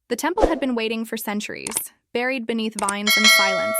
The temple had been waiting for centuries, buried beneath vines and silence,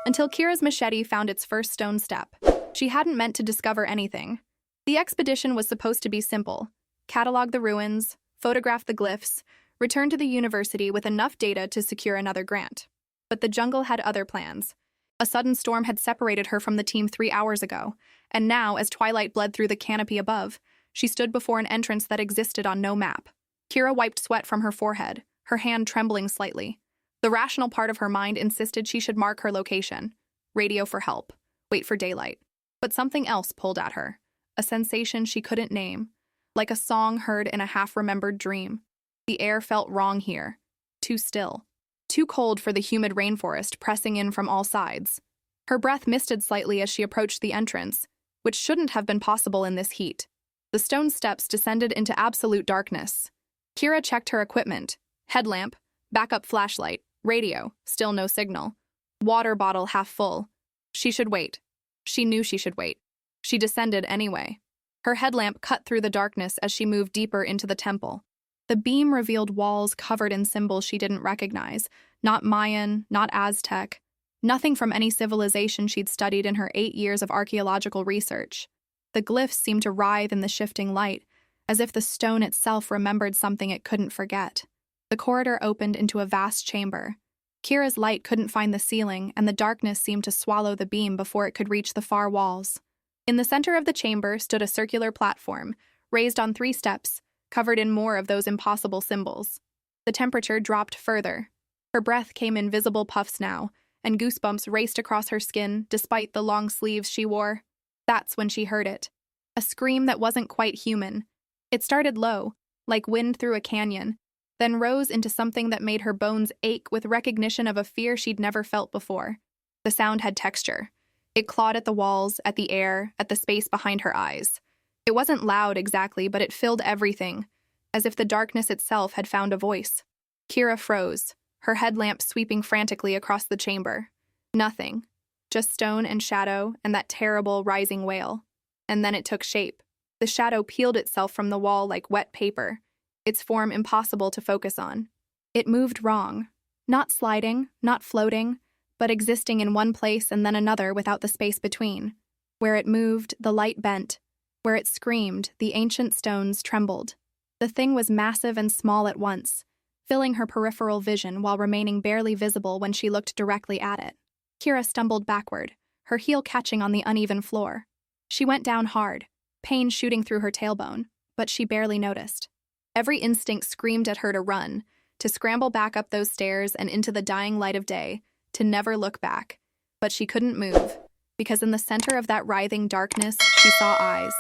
until Kira's machete found its first stone step. She hadn't meant to discover anything. The expedition was supposed to be simple: catalog the ruins, photograph the glyphs, return to the university with enough data to secure another grant. But the jungle had other plans. A sudden storm had separated her from the team 3 hours ago, and now, as twilight bled through the canopy above, she stood before an entrance that existed on no map. Kira wiped sweat from her forehead, her hand trembling slightly. The rational part of her mind insisted she should mark her location, radio for help, wait for daylight. But something else pulled at her, a sensation she couldn't name, like a song heard in a half-remembered dream. The air felt wrong here, too still, too cold for the humid rainforest pressing in from all sides. Her breath misted slightly as she approached the entrance, which shouldn't have been possible in this heat. The stone steps descended into absolute darkness. Kira checked her equipment: headlamp, backup flashlight, radio, still no signal. Water bottle half full. She should wait. She knew she should wait. She descended anyway. Her headlamp cut through the darkness as she moved deeper into the temple. The beam revealed walls covered in symbols she didn't recognize, not Mayan, not Aztec, nothing from any civilization she'd studied in her 8 years of archaeological research. The glyphs seemed to writhe in the shifting light, as if the stone itself remembered something it couldn't forget. The corridor opened into a vast chamber. Kira's light couldn't find the ceiling, and the darkness seemed to swallow the beam before it could reach the far walls. In the center of the chamber stood a circular platform, raised on 3 steps, covered in more of those impossible symbols. The temperature dropped further. Her breath came in visible puffs now, and goosebumps raced across her skin despite the long sleeves she wore. That's when she heard it. A scream that wasn't quite human. It started low, like wind through a canyon, then rose into something that made her bones ache with recognition of a fear she'd never felt before. The sound had texture. It clawed at the walls, at the air, at the space behind her eyes. It wasn't loud exactly, but it filled everything, as if the darkness itself had found a voice. Kira froze, her headlamp sweeping frantically across the chamber. Nothing. Just stone and shadow and that terrible rising wail. And then it took shape. The shadow peeled itself from the wall like wet paper, its form impossible to focus on. It moved wrong. Not sliding, not floating, but existing in one place and then another without the space between. Where it moved, the light bent. Where it screamed, the ancient stones trembled. The thing was massive and small at once, filling her peripheral vision while remaining barely visible when she looked directly at it. Kira stumbled backward, her heel catching on the uneven floor. She went down hard, pain shooting through her tailbone, but she barely noticed. Every instinct screamed at her to run, to scramble back up those stairs and into the dying light of day, to never look back. But she couldn't move, because in the center of that writhing darkness, she saw eyes.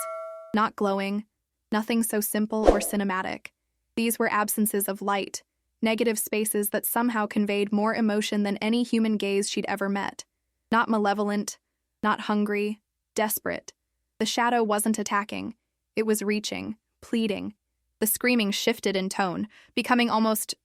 Not glowing, nothing so simple or cinematic. These were absences of light, negative spaces that somehow conveyed more emotion than any human gaze she'd ever met. Not malevolent, not hungry, desperate. The shadow wasn't attacking. It was reaching, pleading. The screaming shifted in tone, becoming almost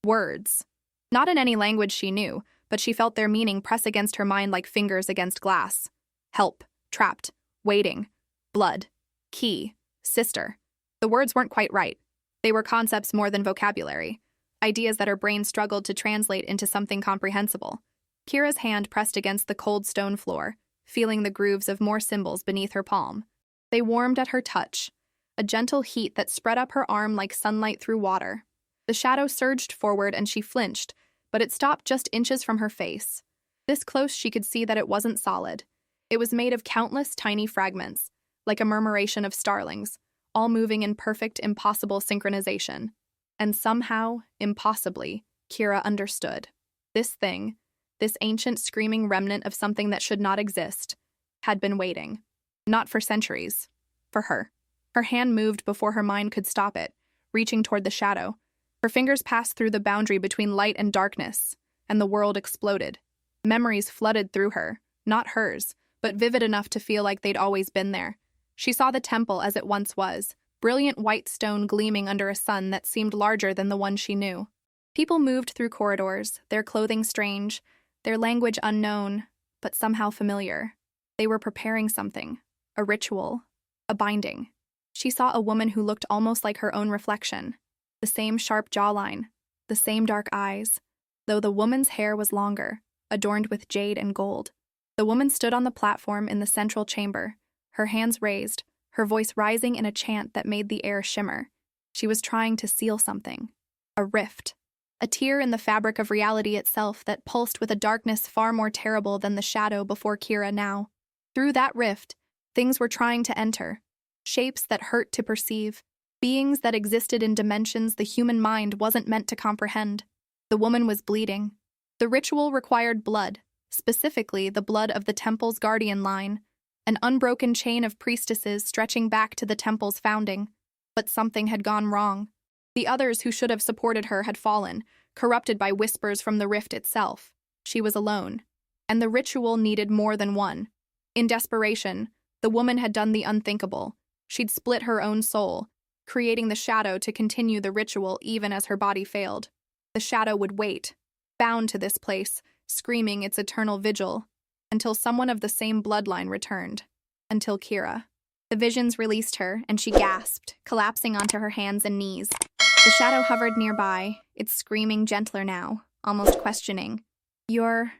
words. Not in any language she knew, but she felt their meaning press against her mind like fingers against glass. Help, trapped, waiting, blood, key, sister. The words weren't quite right. They were concepts more than vocabulary, ideas that her brain struggled to translate into something comprehensible. Kira's hand pressed against the cold stone floor, feeling the grooves of more symbols beneath her palm. They warmed at her touch, a gentle heat that spread up her arm like sunlight through water. The shadow surged forward and she flinched, but it stopped just inches from her face. This close she could see that it wasn't solid. It was made of countless tiny fragments, like a murmuration of starlings, all moving in perfect, impossible synchronization. And somehow, impossibly, Kira understood. This thing, this ancient screaming remnant of something that should not exist, had been waiting. Not for centuries. For her. Her hand moved before her mind could stop it, reaching toward the shadow. Her fingers passed through the boundary between light and darkness, and the world exploded. Memories flooded through her, not hers, but vivid enough to feel like they'd always been there. She saw the temple as it once was, brilliant white stone gleaming under a sun that seemed larger than the one she knew. People moved through corridors, their clothing strange, their language unknown, but somehow familiar. They were preparing something, a ritual, a binding. She saw a woman who looked almost like her own reflection. The same sharp jawline, the same dark eyes, though the woman's hair was longer, adorned with jade and gold. The woman stood on the platform in the central chamber, her hands raised, her voice rising in a chant that made the air shimmer. She was trying to seal something. A rift. A tear in the fabric of reality itself that pulsed with a darkness far more terrible than the shadow before Kira now. Through that rift, things were trying to enter. Shapes that hurt to perceive. Beings that existed in dimensions the human mind wasn't meant to comprehend. The woman was bleeding. The ritual required blood, specifically the blood of the temple's guardian line, an unbroken chain of priestesses stretching back to the temple's founding. But something had gone wrong. The others who should have supported her had fallen, corrupted by whispers from the rift itself. She was alone. And the ritual needed more than one. In desperation, the woman had done the unthinkable. She'd split her own soul, creating the shadow to continue the ritual even as her body failed. The shadow would wait, bound to this place, screaming its eternal vigil, until someone of the same bloodline returned. Until Kira. The visions released her, and she gasped, collapsing onto her hands and knees. The shadow hovered nearby, its screaming gentler now, almost questioning. You're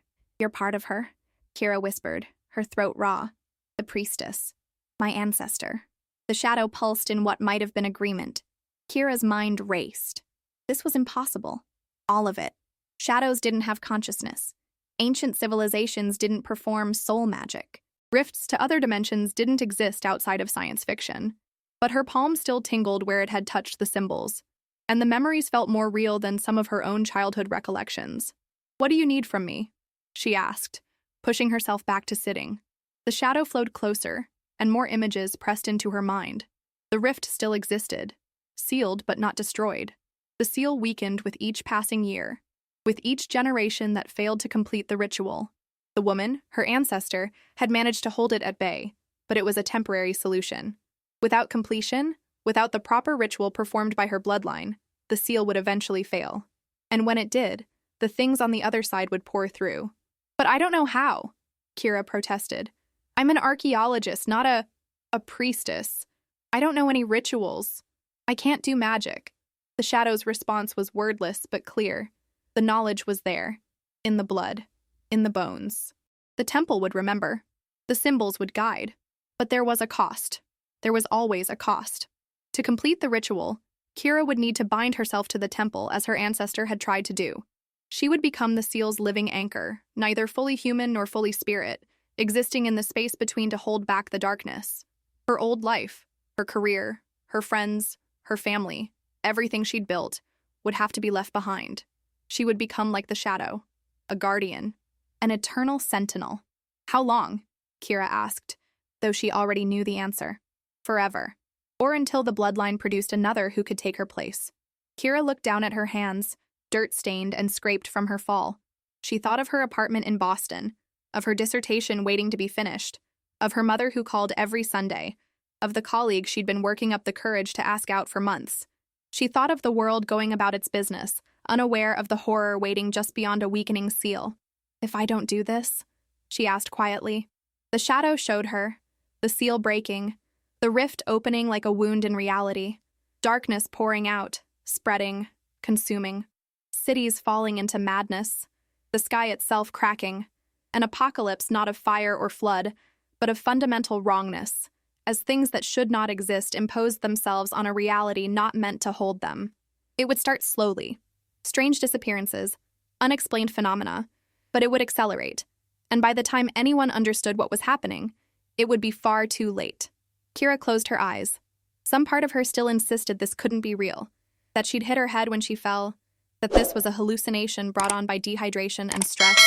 part of her, Kira whispered, her throat raw. The priestess. My ancestor. The shadow pulsed in what might have been agreement. Kira's mind raced. This was impossible. All of it. Shadows didn't have consciousness. Ancient civilizations didn't perform soul magic. Rifts to other dimensions didn't exist outside of science fiction. But her palm still tingled where it had touched the symbols. And the memories felt more real than some of her own childhood recollections. What do you need from me? She asked, pushing herself back to sitting. The shadow flowed closer, and more images pressed into her mind. The rift still existed, sealed but not destroyed. The seal weakened with each passing year, with each generation that failed to complete the ritual. The woman, her ancestor, had managed to hold it at bay, but it was a temporary solution. Without completion, without the proper ritual performed by her bloodline, the seal would eventually fail. And when it did, the things on the other side would pour through. But I don't know how, Kira protested. I'm an archaeologist, not a priestess. I don't know any rituals. I can't do magic. The shadow's response was wordless but clear. The knowledge was there, in the blood, in the bones. The temple would remember. The symbols would guide. But there was a cost. There was always a cost. To complete the ritual, Kira would need to bind herself to the temple as her ancestor had tried to do. She would become the seal's living anchor, neither fully human nor fully spirit, existing in the space between to hold back the darkness. Her old life, her career, her friends, her family, everything she'd built, would have to be left behind. She would become like the shadow, a guardian, an eternal sentinel. How long? Kira asked, though she already knew the answer. Forever. Or until the bloodline produced another who could take her place. Kira looked down at her hands, dirt-stained and scraped from her fall. She thought of her apartment in Boston, of her dissertation waiting to be finished, of her mother who called every Sunday, of the colleague she'd been working up the courage to ask out for months. She thought of the world going about its business, unaware of the horror waiting just beyond a weakening seal. If I don't do this? She asked quietly. The shadow showed her, the seal breaking, the rift opening like a wound in reality, darkness pouring out, spreading, consuming, cities falling into madness, the sky itself cracking, an apocalypse not of fire or flood, but of fundamental wrongness, as things that should not exist imposed themselves on a reality not meant to hold them. It would start slowly, strange disappearances, unexplained phenomena, but it would accelerate, and by the time anyone understood what was happening, it would be far too late. Kira closed her eyes. Some part of her still insisted this couldn't be real, that she'd hit her head when she fell, that this was a hallucination brought on by dehydration and stress,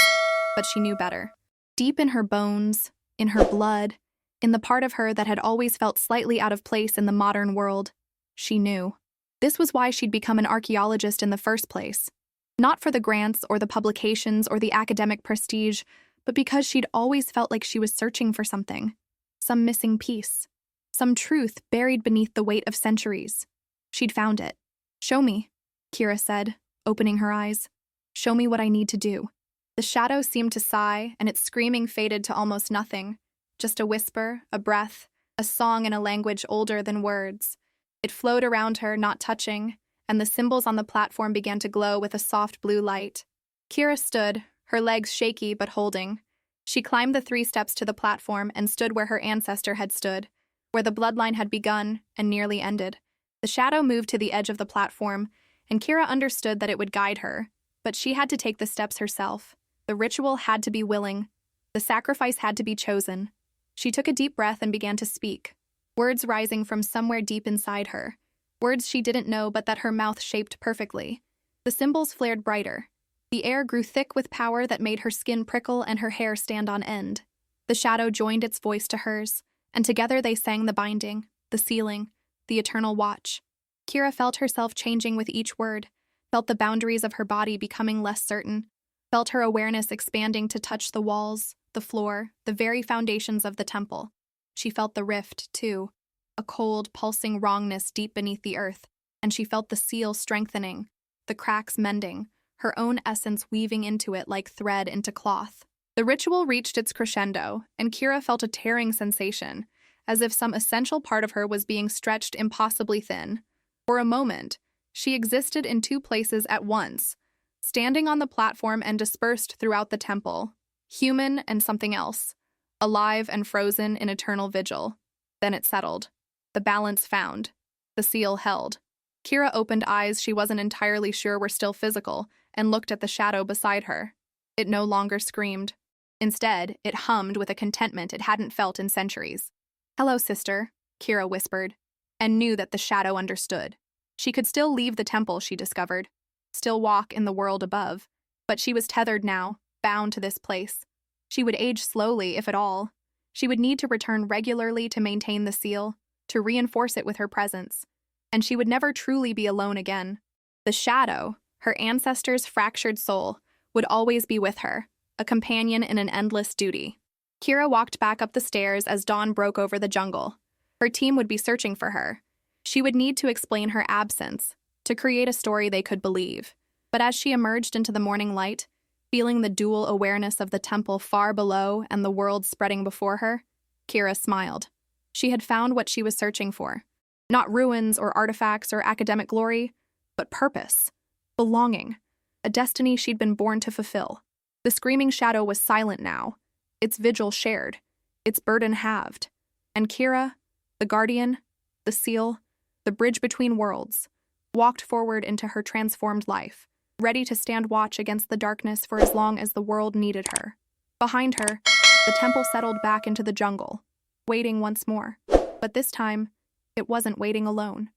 but she knew better. Deep in her bones, in her blood, in the part of her that had always felt slightly out of place in the modern world, she knew. This was why she'd become an archaeologist in the first place. Not for the grants or the publications or the academic prestige, but because she'd always felt like she was searching for something. Some missing piece. Some truth buried beneath the weight of centuries. She'd found it. Show me, Kira said, opening her eyes. Show me what I need to do. The shadow seemed to sigh, and its screaming faded to almost nothing. Just a whisper, a breath, a song in a language older than words. It flowed around her, not touching, and the symbols on the platform began to glow with a soft blue light. Kira stood, her legs shaky but holding. She climbed the 3 steps to the platform and stood where her ancestor had stood, where the bloodline had begun and nearly ended. The shadow moved to the edge of the platform, and Kira understood that it would guide her, but she had to take the steps herself. The ritual had to be willing. The sacrifice had to be chosen. She took a deep breath and began to speak, words rising from somewhere deep inside her, words she didn't know but that her mouth shaped perfectly. The symbols flared brighter. The air grew thick with power that made her skin prickle and her hair stand on end. The shadow joined its voice to hers, and together they sang the binding, the sealing, the eternal watch. Kira felt herself changing with each word, felt the boundaries of her body becoming less certain, felt her awareness expanding to touch the walls, the floor, the very foundations of the temple. She felt the rift, too, a cold, pulsing wrongness deep beneath the earth, and she felt the seal strengthening, the cracks mending, her own essence weaving into it like thread into cloth. The ritual reached its crescendo, and Kira felt a tearing sensation, as if some essential part of her was being stretched impossibly thin. For a moment, she existed in 2 places at once, standing on the platform and dispersed throughout the temple, human and something else, alive and frozen in eternal vigil. Then it settled. The balance found. The seal held. Kira opened eyes she wasn't entirely sure were still physical and looked at the shadow beside her. It no longer screamed. Instead, it hummed with a contentment it hadn't felt in centuries. "Hello, sister," Kira whispered, and knew that the shadow understood. She could still leave the temple, she discovered, still walk in the world above, but she was tethered now, bound to this place. She would age slowly, if at all. She would need to return regularly to maintain the seal, to reinforce it with her presence, and she would never truly be alone again. The shadow, her ancestor's fractured soul, would always be with her, a companion in an endless duty. Kira walked back up the stairs as dawn broke over the jungle. Her team would be searching for her. She would need to explain her absence, to create a story they could believe. But as she emerged into the morning light, feeling the dual awareness of the temple far below and the world spreading before her, Kira smiled. She had found what she was searching for. Not ruins or artifacts or academic glory, but purpose, belonging, a destiny she'd been born to fulfill. The screaming shadow was silent now, its vigil shared, its burden halved. And Kira, the guardian, the seal, the bridge between worlds, walked forward into her transformed life, ready to stand watch against the darkness for as long as the world needed her. Behind her, the temple settled back into the jungle, waiting once more. But this time, it wasn't waiting alone.